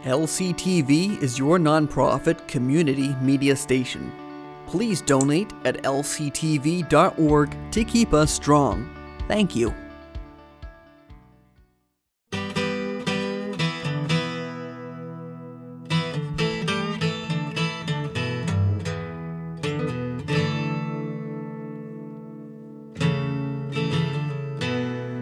LCTV is your nonprofit community media station. Please donate at lctv.org to keep us strong. Thank you.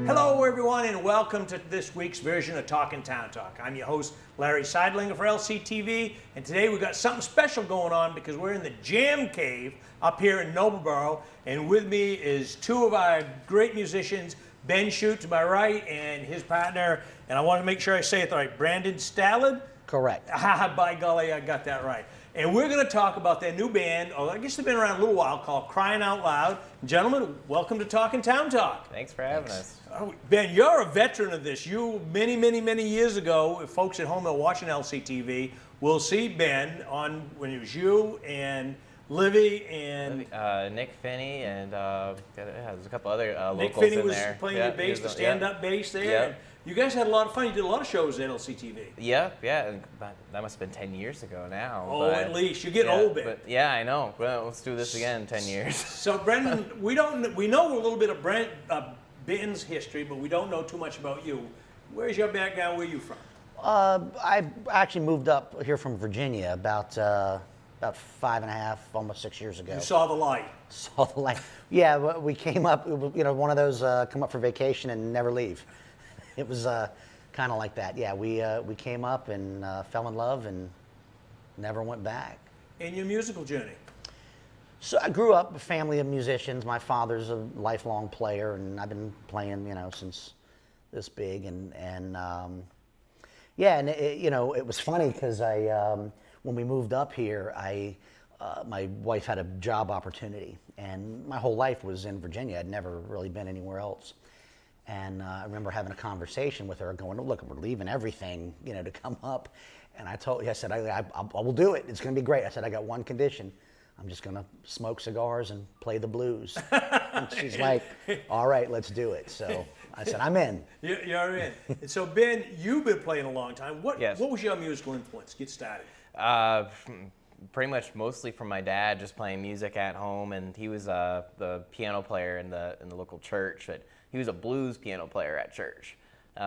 Hello everyone and welcome to this week's version of Talkin' Town Talk. I'm your host Larry Seidlinger for LCTV, and today we've got something special going on because we're in the Jam Cave up here in Noblesboro, and with me is two of our great musicians, Ben Shute to my right and his partner, and I want to make sure I say it right, Brandon Stallard? Correct. By golly, I got that right. And we're going to talk about their new band, or I guess they've been around a little while, called Crying Out Loud. Gentlemen, welcome to Talkin' Town Talk. Thanks for having us. Ben, you're a veteran of this. You, many years ago, if folks at home that are watching LCTV will see Ben on when it was you and Livy and Nick Finney and there's a couple other Nick locals Finney in was there. playing the bass, the stand-up bass there. Yeah. And you guys had a lot of fun. You did a lot of shows at LCTV. Yeah. And that must have been 10 years ago now. Oh, but, at least. You're getting old, Ben. But, yeah, I know. Well, let's do this again in 10 years. So, Brendan, we know a little bit of Ben's history, but we don't know too much about you. Where's your background? Where are you from? I actually moved up here from Virginia about 5.5, almost 6 years ago. You saw the light. Saw the light. Yeah, we came up, one of those come up for vacation and never leave. It was kind of like that. Yeah, we came up and fell in love and never went back. In your musical journey? So I grew up a family of musicians. My father's a lifelong player, and I've been playing, since this big. And it was funny because when we moved up here, my wife had a job opportunity, and my whole life was in Virginia. I'd never really been anywhere else. And I remember having a conversation with her, going, "Look, we're leaving everything, to come up." And I said, I will do it. It's going to be great. I said, I got one condition. I'm just going to smoke cigars and play the blues. And she's like, all right, let's do it. So I said, I'm in. You're in. And so, Ben, you've been playing a long time. What was your musical influence? Get started. Pretty much mostly from my dad, just playing music at home. And he was the piano player in the local church. But he was a blues piano player at church. He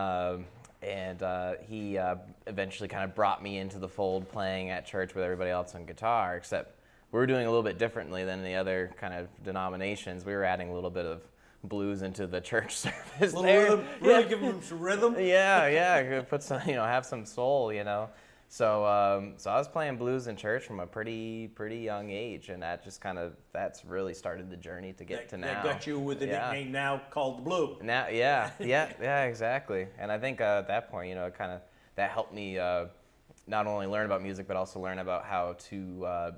eventually kind of brought me into the fold playing at church with everybody else on guitar, except we were doing a little bit differently than the other kind of denominations. We were adding a little bit of blues into the church service. Rhythm, really giving them some rhythm. Yeah. Put some, have some soul, So I was playing blues in church from a pretty young age, and that just that's really started the journey to get to now. That got you with the nickname now called the Blue. Now, yeah, exactly. And I think at that point, that helped me not only learn about music, but also learn about how to.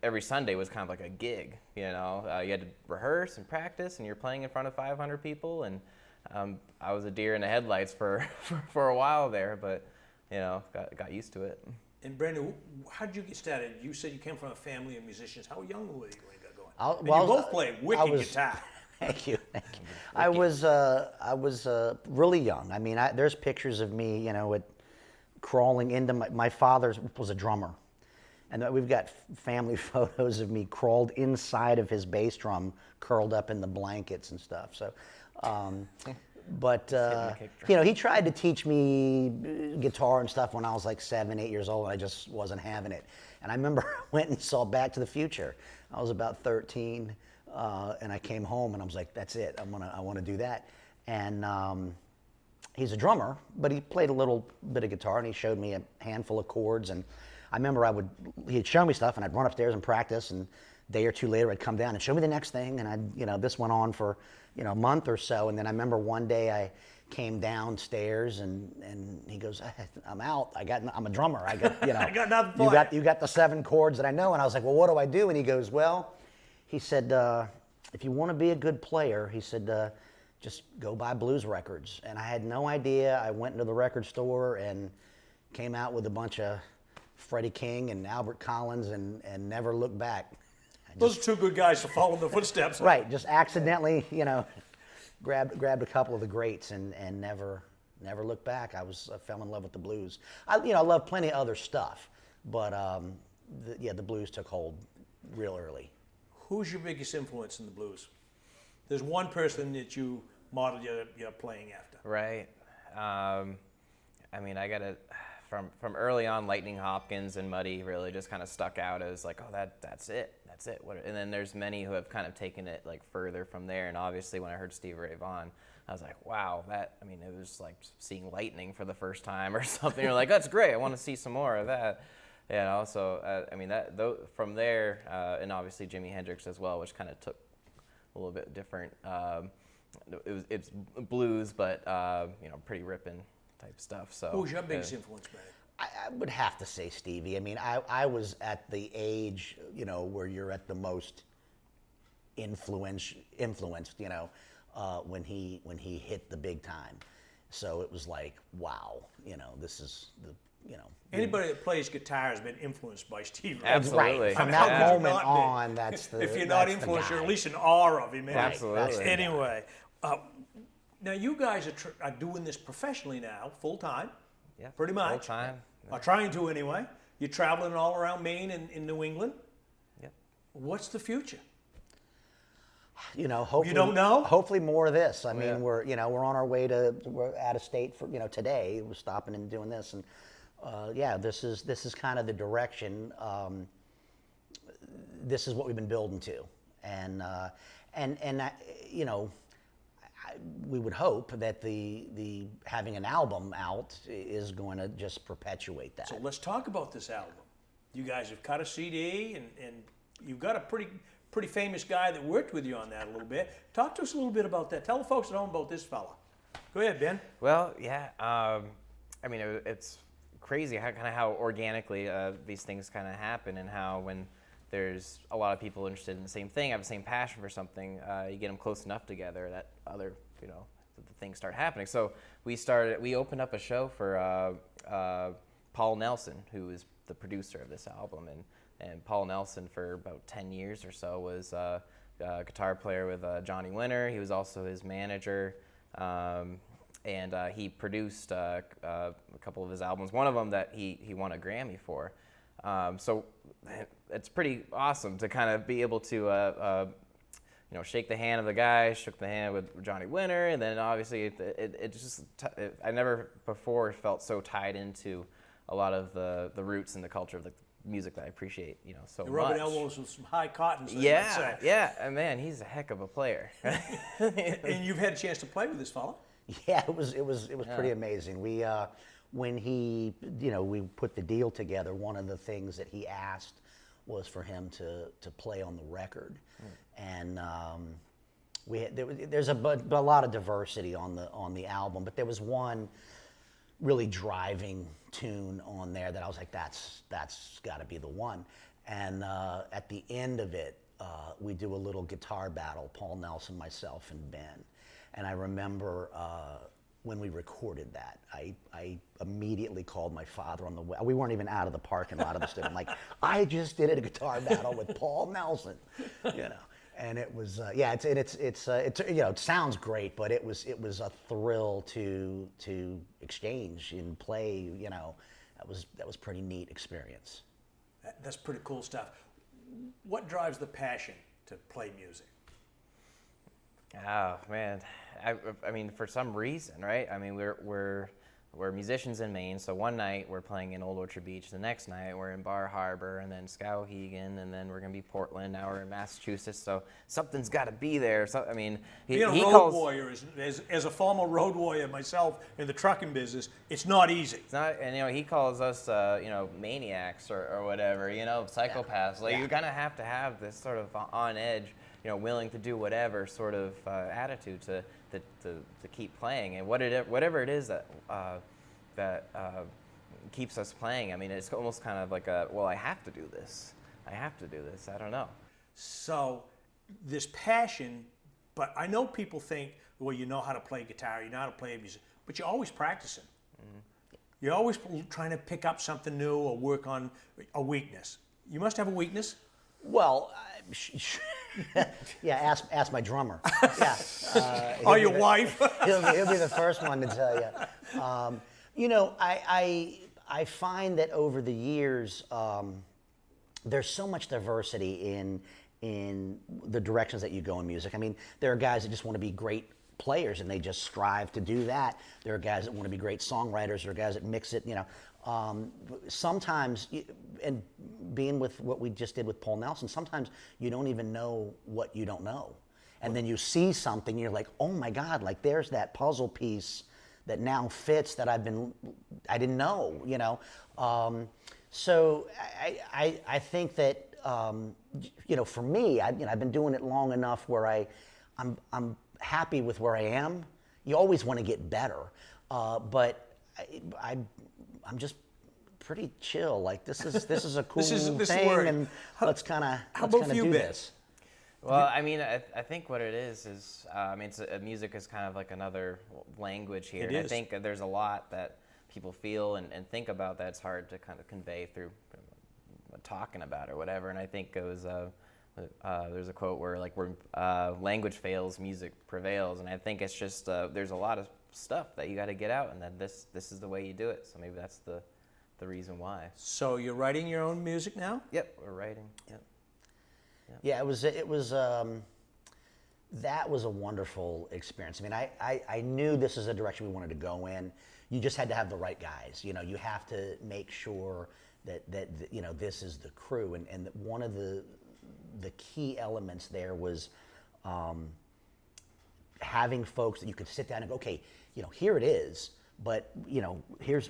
Every Sunday was kind of like a gig, You had to rehearse and practice, and you're playing in front of 500 people, and I was a deer in the headlights for a while there, but got used to it. And Brandon, how did you get started? You said you came from a family of musicians. How young were you when you got going? You both play wicked guitar. Thank you. I was really young. There's pictures of me, crawling into my father was a drummer. And we've got family photos of me crawled inside of his bass drum, curled up in the blankets and stuff. So, he tried to teach me guitar and stuff when I was like 7, 8 years old, and I just wasn't having it. And I remember I went and saw Back to the Future. I was about 13, and I came home and I was like, that's it. I want to do that. And he's a drummer, but he played a little bit of guitar, and he showed me a handful of chords. And I remember he'd show me stuff, and I'd run upstairs and practice, and a day or two later I'd come down and show me the next thing, and this went on for a month or so. And then I remember one day I came downstairs and he goes, I'm out. I'm a drummer. I got I got nothing. You got the 7 chords that I know. And I was like, well, what do I do? And he goes, he said, if you want to be a good player, he said, just go buy blues records. And I had no idea. I went into the record store and came out with a bunch of Freddie King and Albert Collins and never looked back. Those are two good guys to follow in the footsteps. Right, just accidentally, grabbed a couple of the greats and never never looked back. I fell in love with the blues. I love plenty of other stuff, but the blues took hold real early. Who's your biggest influence in the blues? There's one person that you modeled your playing after. Right. I mean, I got to, from early on, Lightning Hopkins and Muddy really just kind of stuck out as like, oh, that's it. And then there's many who have kind of taken it like further from there. And obviously when I heard Stevie Ray Vaughan, I was like, wow, it was like seeing lightning for the first time or something. You're like, that's great. I want to see some more of that. So from there, and obviously Jimi Hendrix as well, which kind of took a little bit different. It's blues, but pretty ripping type stuff. So who was your biggest influence, man? I would have to say Stevie. I mean, I was at the age, where you're at the most influenced, when he hit the big time. So it was like, wow, this is the, Anybody that plays guitar has been influenced by Steve Ray. Absolutely. Right. From that moment on, that's the if you're not influenced, you're at least in awe of him. Absolutely. Anyway, now you guys are doing this professionally now, full time. Yeah, pretty much. full time. Are trying to anyway. You're traveling all around Maine and in New England. Yep. What's the future? Hopefully you don't know. Hopefully more of this. I mean, Yeah. we're on our way we're out of state for today. We're stopping and doing this, and this is kind of the direction. This is what we've been building to, and we would hope that the having an album out is going to just perpetuate that. So let's talk about this album. You guys have cut a CD, and you've got a pretty famous guy that worked with you on that a little bit. Talk to us a little bit about that. Tell the folks at home about this fella. Go ahead, Ben. Well, yeah. It's crazy how organically these things kind of happen, and how when there's a lot of people interested in the same thing, have the same passion for something, you get them close enough together that the things start happening. So we opened up a show for Paul Nelson, who is the producer of this album, and Paul Nelson for about 10 years or so was a guitar player with Johnny Winter. He was also his manager, and he produced a couple of his albums. One of them that he won a Grammy for. So it's pretty awesome to kind of be able to shake the hand of the guy, shook the hand with Johnny Winter, and then obviously I never before felt so tied into a lot of the roots and the culture of the music that I appreciate, so much. You're rubbing elbows with some high cotton. Yeah, and man, he's a heck of a player. And you've had a chance to play with this fella. Yeah, it was pretty amazing. We when we put the deal together, one of the things that he asked was for him to play on the record, and there's a lot of diversity on the album, but there was one really driving tune on there that I was like, that's got to be the one. And at the end of it, we do a little guitar battle, Paul Nelson, myself, and Ben. And I remember when we recorded that, I immediately called my father on the way. We weren't even out of the parking lot of the studio. I'm like, I just did a guitar battle with Paul Nelson, And it was, it sounds great, but it was a thrill to exchange and play. That was pretty neat experience. That's pretty cool stuff. What drives the passion to play music? Oh man, I mean, for some reason, right? I mean, we're musicians in Maine, so one night we're playing in Old Orchard Beach, the next night we're in Bar Harbor, and then Skowhegan, and then we're gonna be Portland. Now we're in Massachusetts, so something's got to be there. So I mean, being a road warrior, as a former road warrior myself in the trucking business, it's not easy. It's not, and he calls us, maniacs or whatever, psychopaths. Like you're gonna have to have this sort of on edge, willing to do whatever sort of attitude to keep playing, and whatever it is that keeps us playing. I mean, it's almost kind of like I have to do this. I don't know. So this passion, but I know people think, well, you know how to play guitar, you know how to play music, but you're always practicing. Mm-hmm. You're always trying to pick up something new or work on a weakness. You must have a weakness. Well, Yeah, ask my drummer. Yeah. Or your wife. He'll be the first one to tell you. You know, I find that over the years, there's so much diversity in the directions that you go in music. I mean, there are guys that just want to be great players and they just strive to do that. There are guys that want to be great songwriters. There are guys that mix it, you know. Sometimes, and being with what we just did with Paul Nelson, sometimes you don't even know what you don't know. And then you see something, you're like, oh my God, like there's that puzzle piece that now fits that I didn't know, you know. So I think that, you know, for me, I've been doing it long enough where I'm happy with where I am. You always want to get better, but I'm just pretty chill. Like this is a cool thing, and let's kind of do this. Well, I mean, I think what it is I mean, music is kind of like another language here. And I think there's a lot that people feel and think about that it's hard to kind of convey through talking about or whatever. And I think it was there's a quote where like where language fails, music prevails. And I think it's just there's a lot of stuff that you got to get out, and then this is the way you do it. So maybe that's the reason why. So you're writing your own music now? Yep, we're writing. Yep. Yeah, it was that was a wonderful experience. I mean, I knew this is a direction we wanted to go in. You just had to have the right guys. You know, you have to make sure that you know, this is the crew, and one of the key elements there was having folks that you could sit down and go, okay, you know, here it is, but you know,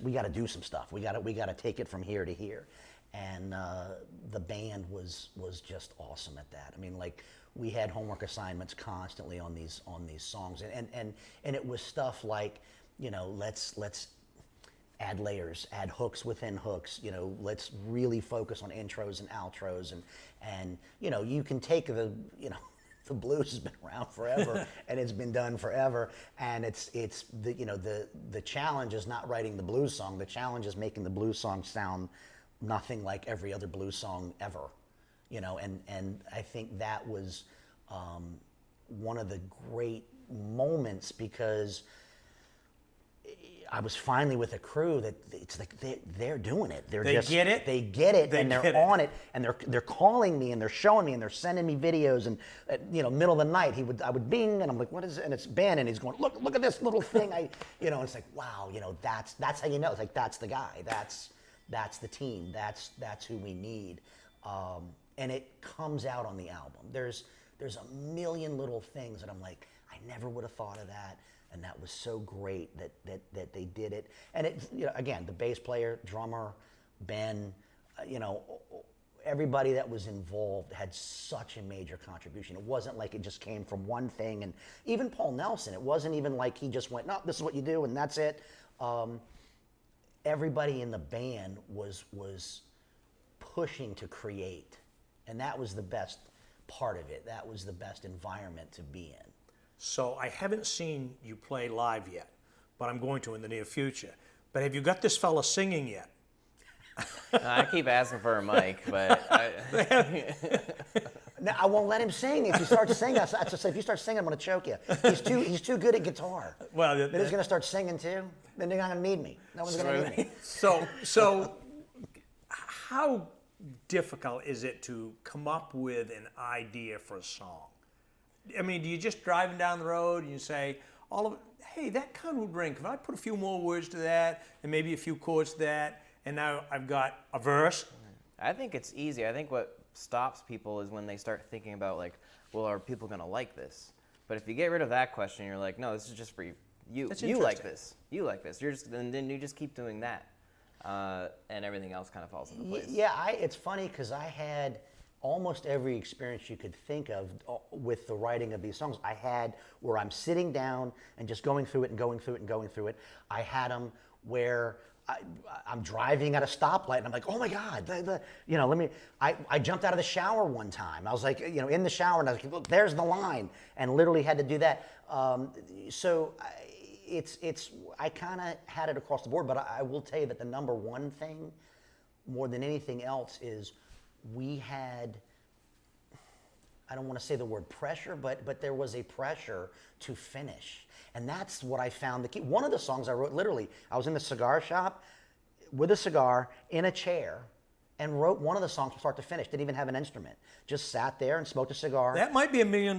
we got to do some stuff. We got to take it from here to here. And the band was just awesome at that. I mean, like we had homework assignments constantly on these songs, and it was stuff like, you know, let's add layers, add hooks within hooks. You know, let's really focus on intros and outros, and you know, you can take the blues has been around forever and it's been done forever, and it's the, you know, the challenge is not writing the blues song. The challenge is making the blues song sound nothing like every other blues song ever, you know, and I think that was one of the great moments, because I was finally with a crew that it's like they're doing it. They get it, and they're on it, and they're calling me and they're showing me and they're sending me videos, and you know, middle of the night I would bing, and I'm like, what is it? And it's Ben, and he's going, look at this little thing. You know, it's like, wow, you know, that's how you know. It's like, that's the guy. That's the team. That's who we need, and it comes out on the album. There's a million little things that I'm like, I never would have thought of that, and that was so great that they did it. And it, you know, again, the bass player, drummer, Ben, you know, everybody that was involved had such a major contribution. It wasn't like it just came from one thing, and even Paul Nelson, it wasn't even like he just went, no, this is what you do, and that's it. Everybody in the band was pushing to create, and that was the best part of it. That was the best environment to be in. So I haven't seen you play live yet, but I'm going to in the near future. But have you got this fella singing yet? I keep asking for a mic, but No, I won't let him sing. If he starts singing, I just say, if you start singing, I'm going to choke you. He's too good at guitar. Well, then he's going to start singing too. Then they're not going to need me. No one's going to need me. So how difficult is it to come up with an idea for a song? I mean, do you just driving down the road and you say, hey, that kind would ring. Can I put a few more words to that and maybe a few chords to that? And now I've got a verse. I think it's easy. I think what stops people is when they start thinking about, like, well, are people going to like this? But if you get rid of that question, you're like, no, this is just for you. You like this. You like this. And then you just keep doing that. And everything else kind of falls into place. Yeah, it's funny because I had almost every experience you could think of with the writing of these songs. I had where I'm sitting down and just going through it and going through it and going through it. I had them where I'm driving at a stoplight and I'm like, oh my God, you know, I jumped out of the shower one time. I was like, you know, in the shower, and I was like, look, there's the line, and literally had to do that. I kind of had it across the board, but I will tell you that the number one thing, more than anything else, is we had I don't want to say the word pressure, but there was a pressure to finish. And that's what I found the key. One of the songs I wrote, literally, I was in the cigar shop with a cigar in a chair and wrote one of the songs from start to finish. Didn't even have an instrument. Just sat there and smoked a cigar. That might be a million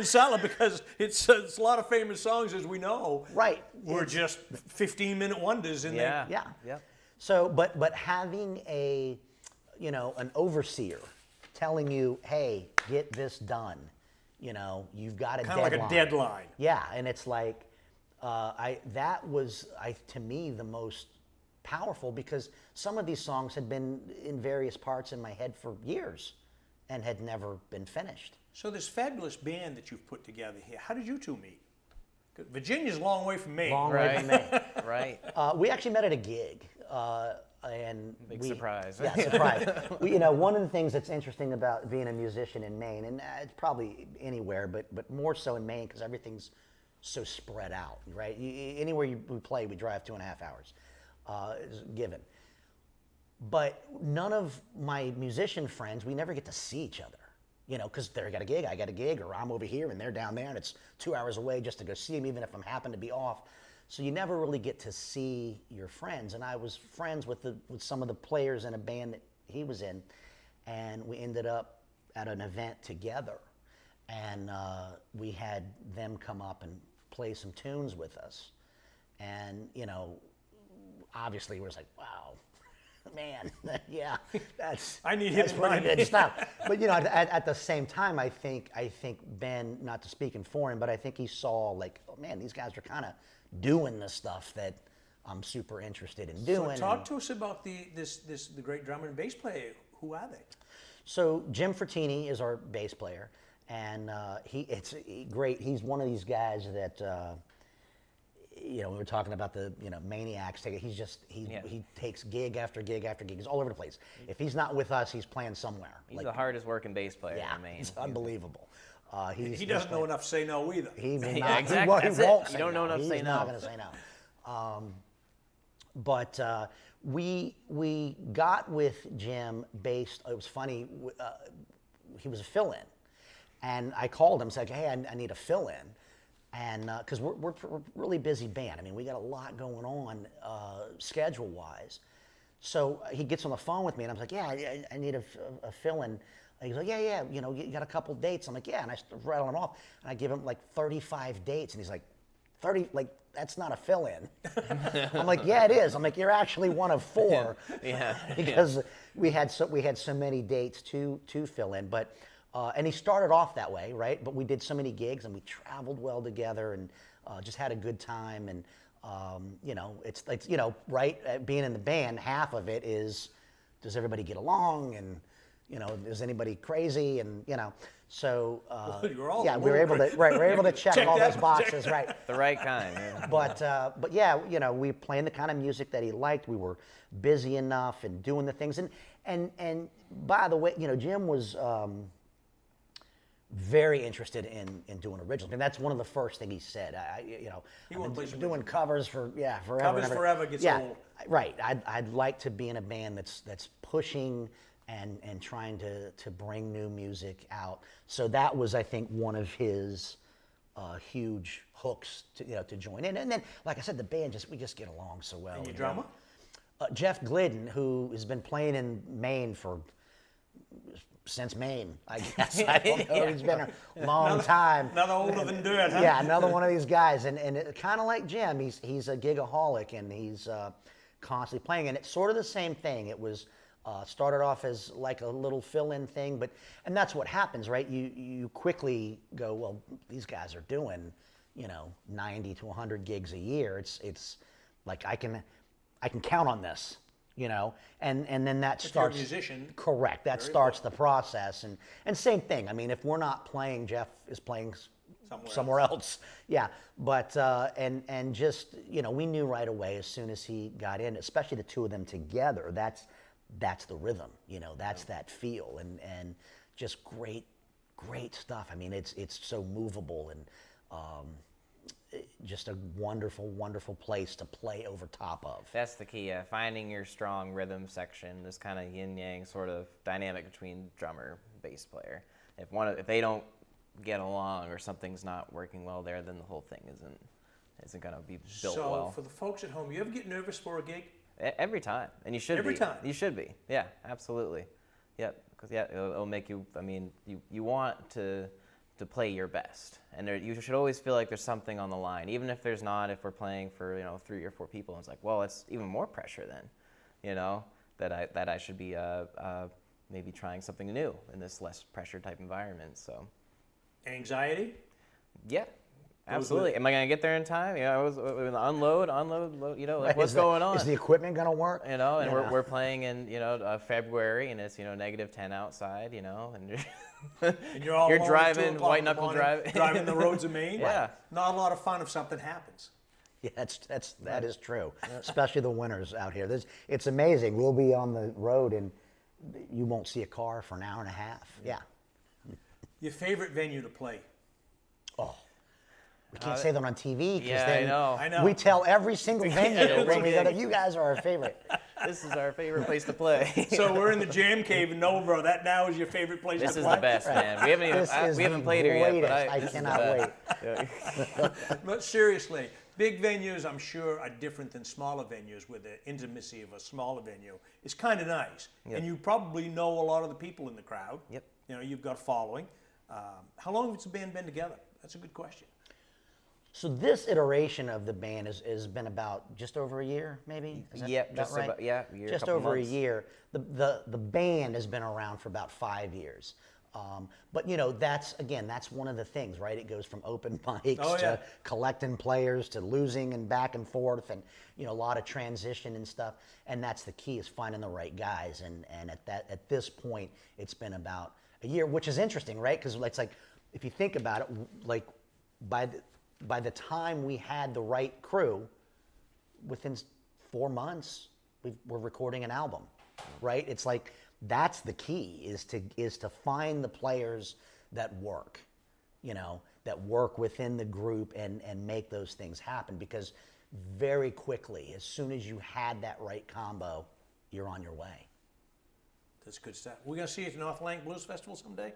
seller because it's a lot of famous songs, as we know. Right. Were just 15-minute wonders in there. Yeah. Yeah. So, but having an overseer telling you, hey, get this done. You've got a deadline. Kind of like a deadline. Yeah, and it's like, that was to me the most powerful, because some of these songs had been in various parts in my head for years and had never been finished. So this fabulous band that you've put together here, how did you two meet? 'Cause Virginia's a long way from Maine. Long way from Maine. Right. We actually met at a gig. And Big surprise. Yeah, surprise. One of the things that's interesting about being a musician in Maine, and it's probably anywhere, but more so in Maine because everything's so spread out, right? Anywhere we play, we drive 2.5 hours, is given. But none of my musician friends, we never get to see each other, because they got a gig, I got a gig, or I'm over here and they're down there, and it's 2 hours away just to go see them, even if I'm happen to be off. So you never really get to see your friends. And I was friends with some of the players in a band that he was in, and we ended up at an event together. And we had them come up and play some tunes with us. And, obviously we was like, wow, man, yeah, I need that's him pretty good stuff. But at the same time, I think Ben, not to speak in for him, but I think he saw like, oh man, these guys are kind of doing the stuff that I'm super interested in doing. So talk to us about the great drummer and bass player. Who are they? So Jim Frattini is our bass player, and it's great. He's one of these guys that we were talking about the maniacs. He takes gig after gig after gig. He's all over the place. If he's not with us, he's playing somewhere. He's the hardest working bass player Yeah, in Maine. it's unbelievable. He doesn't know enough to say no either. He will Yeah, not. exactly. He That's it. won't You say don't know no. enough to say He's not no. going to say no. But we got with Jim based. It was funny. He was a fill-in, and I called him and said, "Hey, I need a fill-in," and because we're a really busy band. I mean, we got a lot going on schedule-wise. So he gets on the phone with me, and I'm like, "Yeah, I need a fill-in." And he's like, yeah, you got a couple dates. I'm like, yeah, and I start rattling them off, and I give him like 35 dates, and he's like, 30, like that's not a fill-in. I'm like, yeah, it is. I'm like, you're actually one of 4. Yeah. Because we had so many dates to fill in, but and he started off that way, right? But we did so many gigs, and we traveled well together, and just had a good time, and it's right, being in the band, half of it is, does everybody get along, and is anybody crazy? And, so, You're all yeah, we're able to check all that those boxes, right? The right kind. Yeah. But yeah, we playing the kind of music that he liked. We were busy enough and doing the things. And by the way, Jim was very interested in doing originals. I mean, that's one of the first things he said. He won't play some doing covers forever. Covers and ever. forever gets old. Right. I'd like to be in a band that's pushing and trying to bring new music out. So that was, I think, one of his huge hooks to join in. And then, like I said, the band we just get along so well. And your drummer? Jeff Glidden, who has been playing in Maine since Maine, I guess. I don't know. He's been a long time. Another older than dirt, huh? Yeah, another one of these guys. And kind of like Jim, he's a gigaholic, and he's constantly playing. And it's sort of the same thing. It was started off as like a little fill-in thing, and that's what happens, right? You quickly go, well, these guys are doing, 90 to 100 gigs a year. It's like I can count on this, and then that If starts. you're a musician. Correct. That starts the process, and same thing. I mean, if we're not playing, Jeff is playing somewhere else. Yeah, but and just we knew right away as soon as he got in, especially the two of them together. That's the rhythm, that's that feel, and just great stuff. I mean, it's so movable, and just a wonderful, wonderful place to play over top of. That's the key, finding your strong rhythm section, this kind of yin-yang sort of dynamic between drummer, bass player. if they don't get along or something's not working well there, then the whole thing isn't going to be built well. So for the folks at home, you ever get nervous for a gig? Every time, and you should be. Every time. You should be. Yeah, absolutely. Yeah, because it'll make you. I mean, you want to play your best, and you should always feel like there's something on the line, even if there's not. If we're playing for 3 or 4 people, it's like, well, it's even more pressure then, that I should be maybe trying something new in this less pressure type environment. So, Anxiety? yeah. Absolutely. Am I going to get there in time? Unload, load, like what's going on? Is the equipment going to work? And we're playing in, February, and it's, -10 outside, and And you're all you're alone at 2 driving, o'clock white in the knuckle morning, driving. driving the roads of Maine. Yeah. Not a lot of fun if something happens. Yeah, that is true, especially the winters out here. It's amazing. We'll be on the road and you won't see a car for an hour and a half. Yeah. Your favorite venue to play? Oh, we can't say that on TV because Yeah, then I know. we tell every single venue It's when we go okay. to, you guys are our favorite. This is our favorite place to play. So we're in the Jam Cave in Noblesboro. That now is your favorite place This to is play? the best, man. We haven't even This is we haven't the played here yet, but greatest. I this is the cannot best. wait. Yeah. But seriously, big venues, I'm sure, are different than smaller venues where the intimacy of a smaller venue is kind of nice. Yep. And you probably know a lot of the people in the crowd. Yep. You've got a following. How long has the band been together? That's a good question. So this iteration of the band has been about just over a year, maybe? Is that Yep, just right? about- yeah, a year, Just couple over months. a year. The band has been around for about 5 years. But that's one of the things, right? It goes from open mics Oh, yeah. to collecting players to losing and back and forth, and a lot of transition and stuff. And that's the key, is finding the right guys. And at this point, it's been about a year, which is interesting, right? Because it's like, if you think about it, like by the time we had the right crew, within 4 months, we're recording an album, right? It's like, that's the key, is to find the players that work, that work within the group and make those things happen. Because very quickly, as soon as you had that right combo, you're on your way. That's good stuff. We're going to see you at the North Atlantic Blues Festival someday?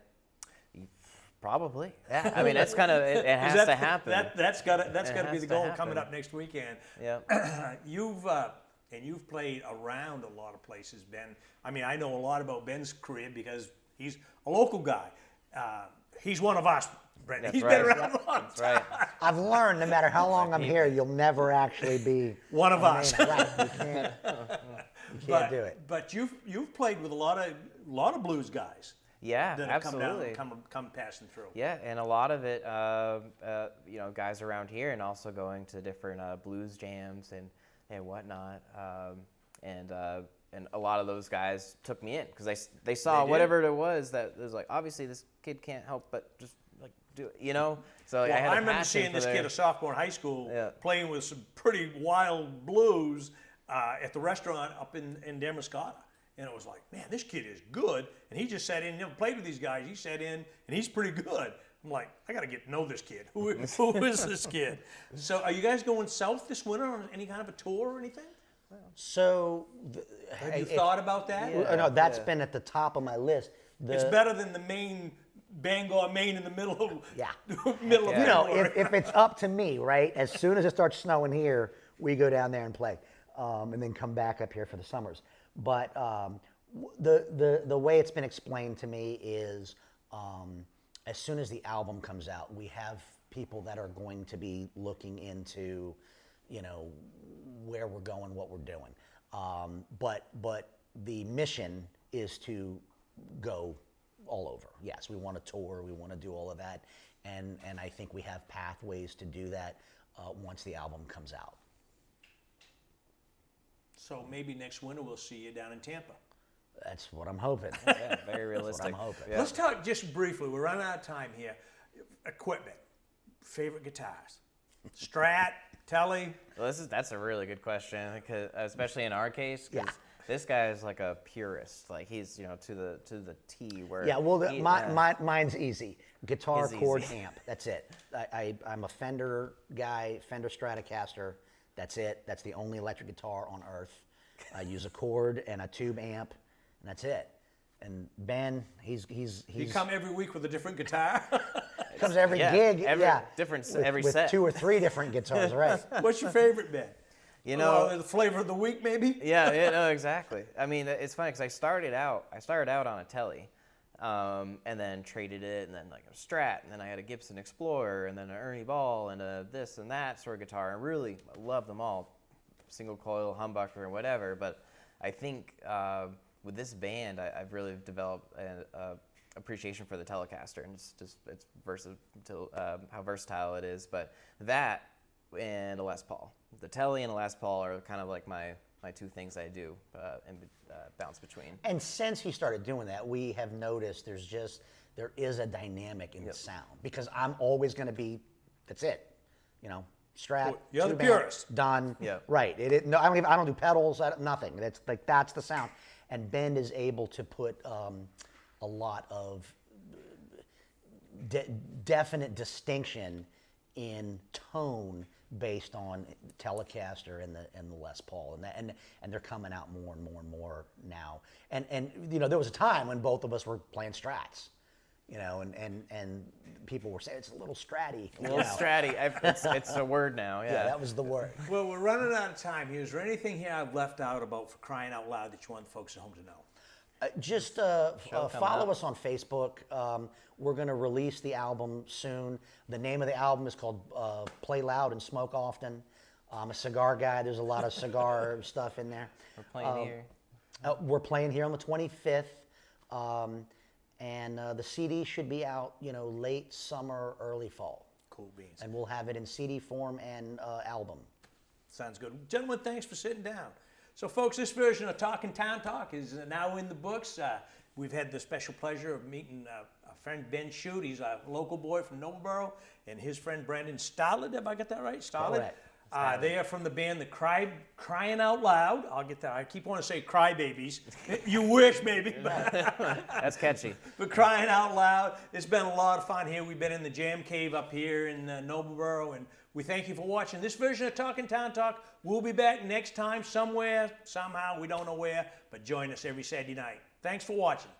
Probably. Yeah. I mean, that's kind of it has to happen. That's got to be has the to goal happen. coming up next weekend. Yeah. You've played around a lot of places, Ben. I mean, I know a lot about Ben's career because he's a local guy. He's one of us, Brent. That's He's right. been around a long That's time. right. I've learned, no matter how long I'm here, you'll never actually be One of us. Right, you can't do it. But you've played with a lot of blues guys. Yeah, that have absolutely. come passing through. Yeah, and a lot of it, guys around here, and also going to different blues jams and whatnot, and a lot of those guys took me in because they saw did? whatever it was that was like, obviously this kid can't help but just like do it, So like, Well, I had I a remember passion seeing for this their- kid, a sophomore in high school, Yeah. playing with some pretty wild blues at the restaurant up in Damariscotta. And it was like, man, this kid is good. And he just sat in, never played with these guys. He sat in, and he's pretty good. I'm like, I got to get to know this kid. Who is this kid? So are you guys going south this winter on any kind of a tour or anything? So, Have you thought about that? no, that's been at the top of my list. It's better than the Bangor, Maine in the middle of Yeah. middle of You know, February. if it's up to me, right? As soon as it starts snowing here, we go down there and play, and then come back up here for the summers. But the way it's been explained to me is, as soon as the album comes out, we have people that are going to be looking into, where we're going, what we're doing. But the mission is to go all over. Yes, we want to tour, we want to do all of that, and I think we have pathways to do that once the album comes out. So maybe next winter we'll see you down in Tampa. That's what I'm hoping. Yeah, very realistic. That's what I'm hoping. Yeah. Let's talk just briefly. We're running out of time here. Equipment. Favorite guitars. Strat, Tele. Well, that's a really good question, because especially in our case, because Yeah. this guy is like a purist. Like he's to the T. Where Yeah, well, he- mine's easy. Guitar, His chord, easy. amp. That's it. I'm a Fender guy, Fender Stratocaster. That's it. That's the only electric guitar on earth. I use a chord and a tube amp, and that's it. And Ben, he's You come every week with a different guitar. comes to every Yeah, gig, different with, every with set. 2 or 3 different guitars, right? What's your favorite, Ben? You know, the flavor of the week, maybe? yeah, no, exactly. I mean, it's funny because I started out on a Telly, and then traded it, and then like a Strat, and then I had a Gibson Explorer, and then an Ernie Ball, and a this and that sort of guitar. And really love them all, single coil, humbucker, or whatever. But I think with this band, I've really developed an appreciation for the Telecaster, and it's versatile, how versatile it is. But that and a Les Paul, the Telly and a Les Paul are kind of like my 2 things I do and bounce between. And since he started doing that, we have noticed there is a dynamic in the sound, because I'm always going to be, that's it, Strat. You're the 2-band, purist. Done. Yeah. Right. No, I don't do pedals. Nothing. That's the sound. And Ben is able to put a lot of definite distinction in tone based on Telecaster and the Les Paul, and they're coming out more and more and more now. And there was a time when both of us were playing Strats, and people were saying it's a little Stratty. A little Stratty. It's a word now. Yeah. Yeah, that was the word. Well, we're running out of time here. Is there anything here I've left out about, for crying out loud, that you want the folks at home to know? Just follow us on Facebook. We're going to release the album soon. The name of the album is called Play Loud and Smoke Often. I'm a cigar guy. There's a lot of cigar stuff in there. We're playing here. We're playing here on the 25th. And the CD should be out, late summer, early fall. Cool beans. And we'll have it in CD form and album. Sounds good. Gentlemen, thanks for sitting down. So, folks, this version of Talkin' Town Talk is now in the books. We've had the special pleasure of meeting our friend Ben Shute. He's a local boy from Noblesboro, and his friend Brandon Stallard. Have I got that right? Stallard? Correct. They are from the band Crying Out Loud. I'll get that. I keep wanting to say Crybabies. You wish, maybe. That's catchy. But Crying Out Loud. It's been a lot of fun here. We've been in the Jam Cave up here in Noblesboro, and we thank you for watching this version of Talkin' Town Talk. We'll be back next time somewhere, somehow. We don't know where, but join us every Saturday night. Thanks for watching.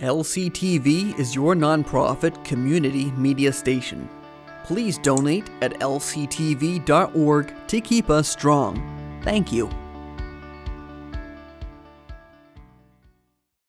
LCTV is your nonprofit community media station. Please donate at lctv.org to keep us strong. Thank you.